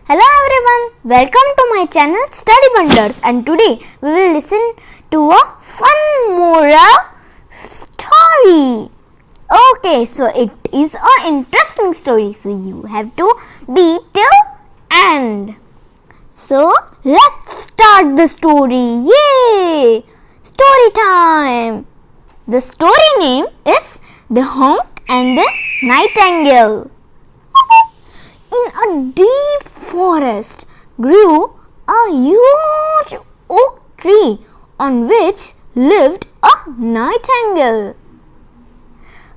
Hello everyone, welcome to my channel Study Wonders, and today we will listen to a fun moral story. Okay, so it is an interesting story, so you have to be till end. So let's start the story. Yay! Story time. The story name is The Honk and the Nightingale. In a deep forest grew a huge oak tree on which lived a nightingale.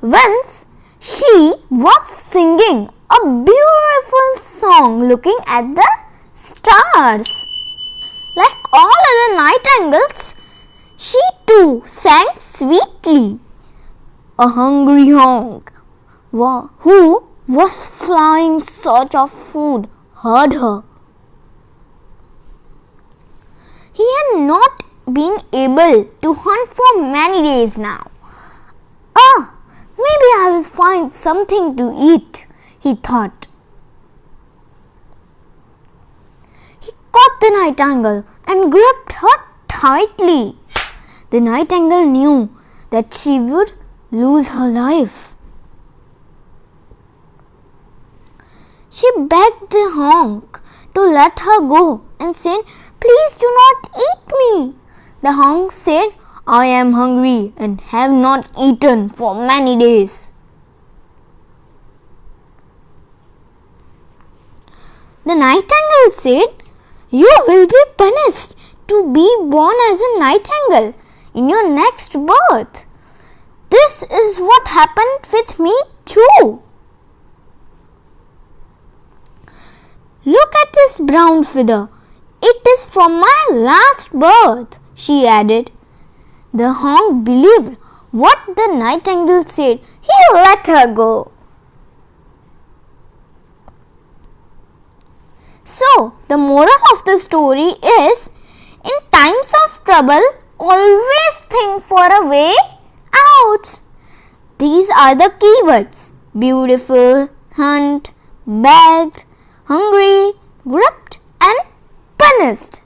Once she was singing a beautiful song looking at the stars. Like all other nightingales, she too sang sweetly. A hungry honk who was flying in search of food heard her. He had not been able to hunt for many days now. Maybe I will find something to eat, he thought. He caught the nightingale and gripped her tightly. The nightingale knew that she would lose her life. She begged the honk to let her go and said, "Please do not eat me." The honk said, "I am hungry and have not eaten for many days." The nightingale said, "You will be punished to be born as a nightingale in your next birth. This is what happened with me too. Look at this brown feather. It is from my last birth," she added. The honk believed what the nightingale said. He let her go. So, the moral of the story is, in times of trouble, always think for a way out. These are the keywords: beautiful, hunt, begged, hungry, gripped and punished.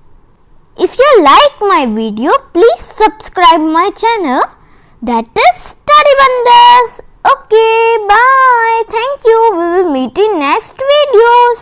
If you like my video, please subscribe my channel, that is Study Wonders. Okay, bye. Thank you. We will meet in next videos.